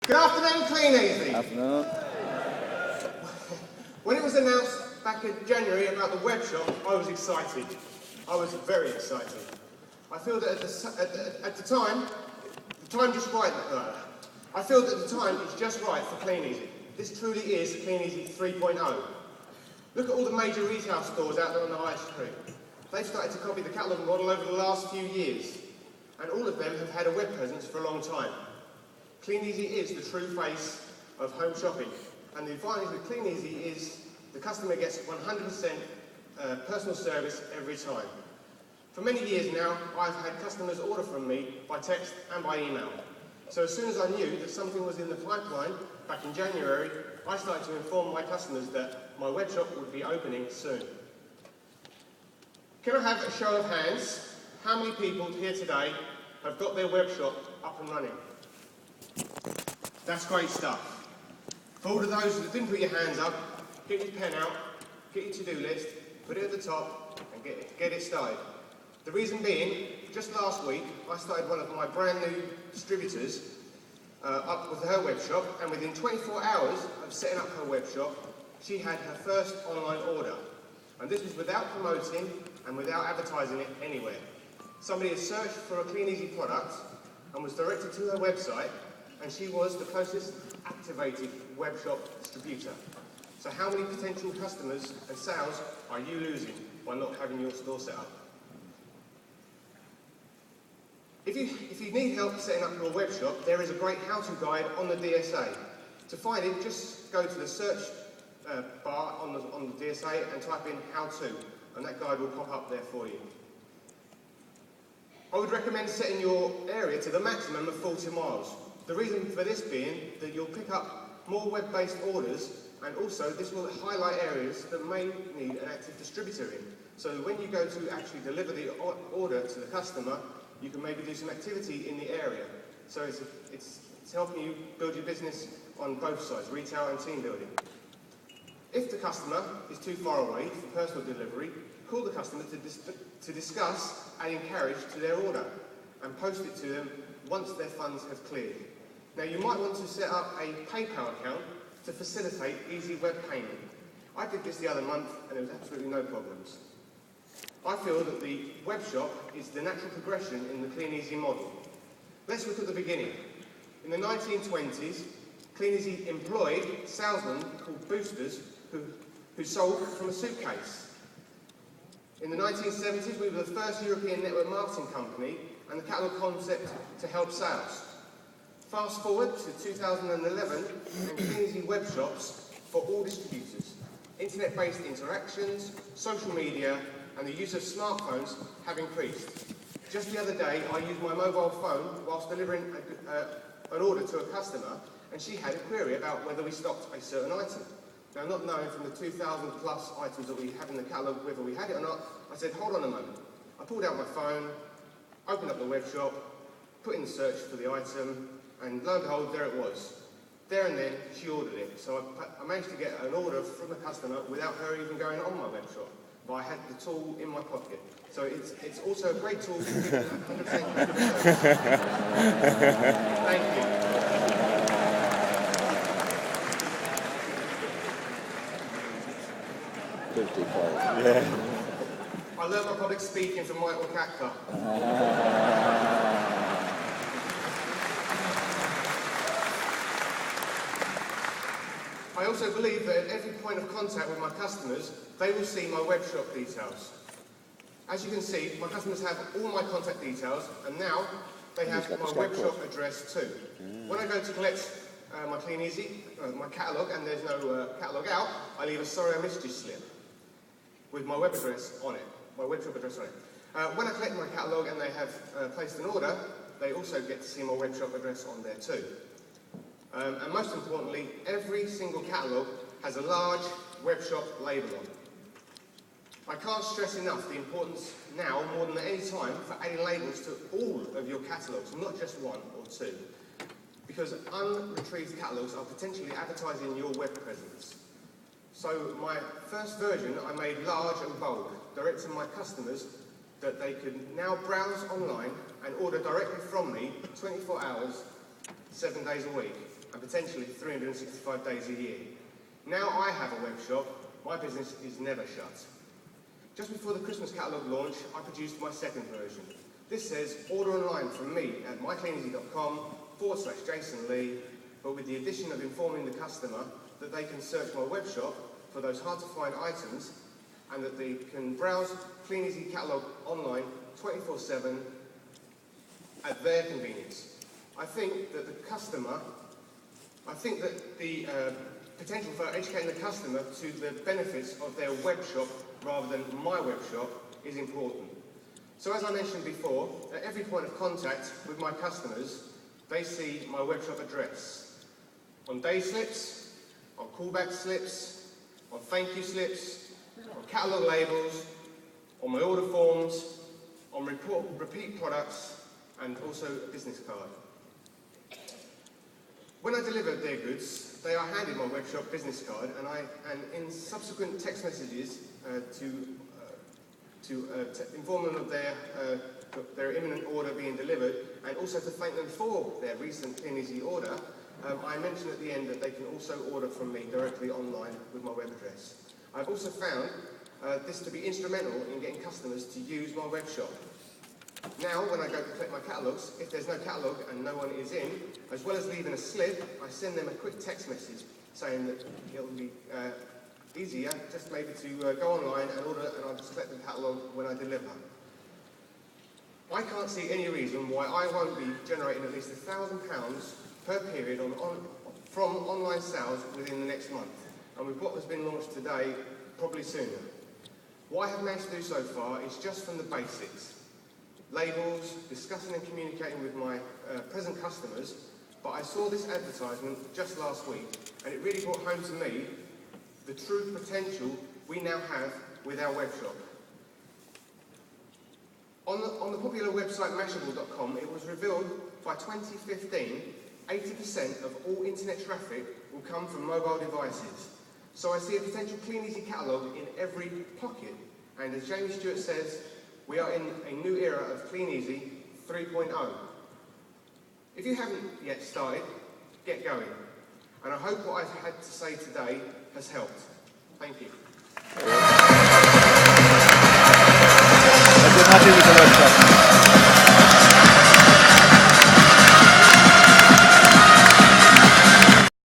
Good afternoon, Kleeneze. Afternoon. When it was announced back in January about the web shop, I was excited. I was very excited. I feel that at the time just right. I feel that the time is just right for Kleeneze. This truly is Kleeneze 3.0. Look at all the major retail stores out there on the high street. They've started to copy the catalogue model over the last few years, and all of them have had a web presence for a long time. Kleeneze is the true face of home shopping, and the advantage with Kleeneze is the customer gets 100% personal service every time. For many years now, I've had customers order from me by text and by email. So as soon as I knew that something was in the pipeline back in January, I started to inform my customers that my web shop would be opening soon. Can I have a show of hands? How many people here today have got their web shop up and running? That's great stuff. For all of those that didn't put your hands up, get your pen out, get your to-do list, put it at the top, and get it started. The reason being, just last week, I started one of my brand new distributors up with her web shop, and within 24 hours of setting up her web shop, she had her first online order. And this was without promoting and without advertising it anywhere. Somebody had searched for a Kleeneze product and was directed to her website, and she was the closest activated web shop distributor. So how many potential customers and sales are you losing by not having your store set up? If you need help setting up your web shop, there is a great how-to guide on the DSA. To find it, just go to the search bar on the DSA and type in how-to, and that guide will pop up there for you. I would recommend setting your area to the maximum of 40 miles. The reason for this being that you'll pick up more web-based orders, and also this will highlight areas that may need an active distributor in. So when you go to actually deliver the order to the customer, you can maybe do some activity in the area. So it's helping you build your business on both sides, retail and team building. If the customer is too far away for personal delivery, call the customer to discuss adding carriage to their order and post it to them once their funds have cleared. Now you might want to set up a PayPal account to facilitate easy web payment. I did this the other month and there was absolutely no problems. I feel that the web shop is the natural progression in the Kleeneze model. Let's look at the beginning. In the 1920s, Kleeneze employed salesmen called boosters who sold from a suitcase. In the 1970s, we were the first European network marketing company and the catalogue concept to help sales. Fast forward to 2011 and Kleeneze web shops for all distributors. Internet-based interactions, social media, and the use of smartphones have increased. Just the other day, I used my mobile phone whilst delivering an order to a customer, and she had a query about whether we stocked a certain item. Now, not knowing from the 2,000 plus items that we have in the catalogue whether we had it or not, I said, hold on a moment. I pulled out my phone, opened up the web shop, put in the search for the item, and lo and behold, there it was. There and then, she ordered it. So I managed to get an order from the customer without her even going on my web shop. But I had the tool in my pocket. So it's also a great tool for giving 100% Thank you. Yeah. I learned my public speaking from Michael Katka. I also believe that at every point of contact with my customers, they will see my web shop details. As you can see, my customers have all my contact details, and now they have my web shop address too. When I go to collect my Kleeneze, my catalogue, and there's no catalogue out, I leave a sorry I missed you slip with my web address on it, my web shop address on it. When I collect my catalogue and they have placed an order, they also get to see my web shop address on there too. And most importantly, every single catalogue has a large web shop label on. I can't stress enough the importance now, more than at any time, for adding labels to all of your catalogues, not just one or two. Because unretrieved catalogues are potentially advertising your web presence. So my first version I made large and bold, directing my customers that they could now browse online and order directly from me 24 hours, 7 days a week. and potentially 365 days a year. Now I have a web shop, my business is never shut. Just before the Christmas catalogue launch, I produced my second version. This says, order online from me at mykleeneze.com/Jason Leigh, but with the addition of informing the customer that they can search my web shop for those hard to find items and that they can browse Kleeneze catalogue online 24/7 at their convenience. I think that the potential for educating the customer to the benefits of their web shop rather than my web shop is important. So as I mentioned before, at every point of contact with my customers, they see my web shop address. On day slips, on callback slips, on thank you slips, on catalogue labels, on my order forms, on repeat products, and also a business card. When I deliver their goods, they are handed my webshop business card, and in subsequent text messages to inform them of their imminent order being delivered, and also to thank them for their recent Kleeneze order, I mention at the end that they can also order from me directly online with my web address. I've also found this to be instrumental in getting customers to use my web shop. Now, when I go to collect my catalogues, if there's no catalogue and no one is in, as well as leaving a slip, I send them a quick text message saying that it'll be easier just maybe to go online and order, and I'll just collect the catalogue when I deliver. I can't see any reason why I won't be generating at least £1,000 per period from online sales within the next month, and with what has been launched today, probably sooner. What I have managed to do so far is just from the basics. Labels, discussing and communicating with my present customers, but I saw this advertisement just last week, and it really brought home to me the true potential we now have with our web shop. On the popular website Mashable.com, it was revealed by 2015, 80% of all internet traffic will come from mobile devices. So I see a potential Kleeneze catalogue in every pocket, and as Jamie Stewart says, we are in a new era of Kleeneze 3.0. If you haven't yet started, get going. And I hope what I've had to say today has helped. Thank you. I've been happy with the website.